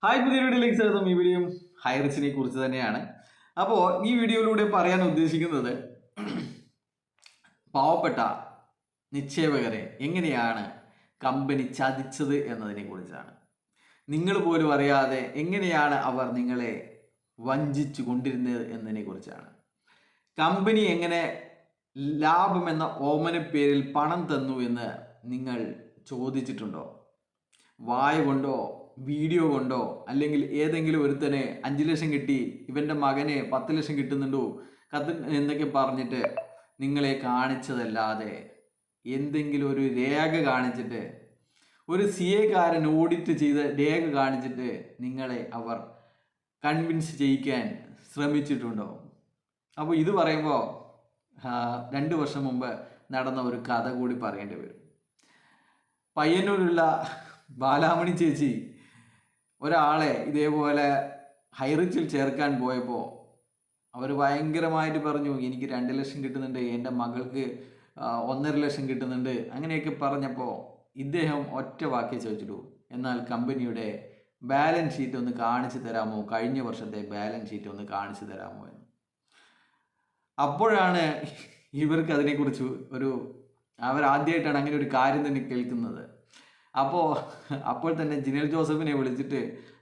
Hi, പുതിയ വീഡിയോയിലേക്ക് സ്വാഗതം. ഈ വീഡിയോ ഹൈറിച്ചിനെ കുറിച്ച് തന്നെയാണ്. അപ്പോൾ ഈ വീഡിയോയിലൂടെ പറയാൻ ഉദ്ദേശിക്കുന്നത് പാവപ്പെട്ട നിക്ഷേപകരെ എങ്ങനെയാണ് കമ്പനി ചതിച്ചത് എന്നതിനെ കുറിച്ചാണ്. നിങ്ങൾ പോലും അറിയാതെ എങ്ങനെയാണ് അവർ നിങ്ങളെ വഞ്ചിച്ചു കൊണ്ടിരുന്നത് എന്നതിനെ കുറിച്ചാണ്. കമ്പനി എങ്ങനെ ലാഭം എന്ന ഓമന പേരിൽ പണം തന്നു എന്ന് നിങ്ങൾ ചോദിച്ചിട്ടുണ്ടോ? വായ കൊണ്ടോ വീഡിയോ കൊണ്ടോ അല്ലെങ്കിൽ ഏതെങ്കിലും ഒരുത്തനെ 5 ലക്ഷം കിട്ടി, ഇവൻ്റെ മകന് 10 ലക്ഷം കിട്ടുന്നുണ്ടോ കത്ത് എന്നൊക്കെ പറഞ്ഞിട്ട് നിങ്ങളെ കാണിച്ചതല്ലാതെ എന്തെങ്കിലും ഒരു രേഖ കാണിച്ചിട്ട്, ഒരു CA കാരൻ ഓഡിറ്റ് ചെയ്ത രേഖ കാണിച്ചിട്ട് നിങ്ങളെ അവർ കൺവിൻസ് ചെയ്യിക്കാൻ ശ്രമിച്ചിട്ടുണ്ടോ? അപ്പോൾ ഇത് പറയുമ്പോൾ 2 വർഷം മുമ്പ് നടന്ന ഒരു കഥ കൂടി പറയേണ്ടി വരും. പയ്യന്നൂരുള്ള ബാലാമണി ചേച്ചി ഒരാളെ ഇതേപോലെ ഹൈറിച്ചിൽ ചേർക്കാൻ പോയപ്പോൾ അവർ ഭയങ്കരമായിട്ട് പറഞ്ഞു, എനിക്ക് 2 ലക്ഷം കിട്ടുന്നുണ്ട്, എൻ്റെ മകൾക്ക് 1.5 ലക്ഷം കിട്ടുന്നുണ്ട്, അങ്ങനെയൊക്കെ പറഞ്ഞപ്പോൾ ഇദ്ദേഹം ഒറ്റ വാക്കേ ചോദിച്ചിട്ടു, എന്നാൽ കമ്പനിയുടെ ബാലൻസ് ഷീറ്റ് ഒന്ന് കാണിച്ചു തരാമോ, കഴിഞ്ഞ വർഷത്തെ ബാലൻസ് ഷീറ്റ് ഒന്ന് കാണിച്ചു തരാമോ എന്ന്. അപ്പോഴാണ് ഇവർക്ക് അതിനെക്കുറിച്ച് അവരാദ്യമായിട്ടാണ് അങ്ങനെ ഒരു കാര്യം തന്നെ കേൾക്കുന്നത്. അപ്പോൾ തന്നെ ജിനൽ ജോസഫിനെ വിളിച്ചിട്ട്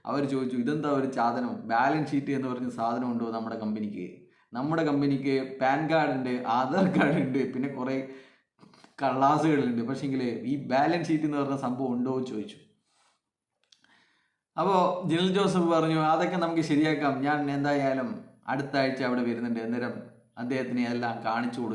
അവർ ചോദിച്ചു, ഇതെന്താ ഒരു സാധനം, ബാലൻസ് ഷീറ്റ് എന്ന് പറഞ്ഞ സാധനം ഉണ്ടോ നമ്മുടെ കമ്പനിക്ക്? നമ്മുടെ കമ്പനിക്ക് പാൻ കാർഡ് ഉണ്ട്, ആധാർ കാർഡ് ഉണ്ട്, പിന്നെ കുറേ കള്ളാസുകളുണ്ട്, പക്ഷേങ്കിൽ ഈ ബാലൻസ് ഷീറ്റ് എന്ന് പറഞ്ഞ സംഭവം ഉണ്ടോ എന്ന് ചോദിച്ചു. അപ്പോൾ ജിനൽ ജോസഫ് പറഞ്ഞു, അതൊക്കെ നമുക്ക് ശരിയാക്കാം, ഞാൻ എന്തായാലും അടുത്ത ആഴ്ച അവിടെ വരുന്നുണ്ട്, അന്നേരം അദ്ദേഹത്തിന് എല്ലാം കാണിച്ചു കൊടുക്കും.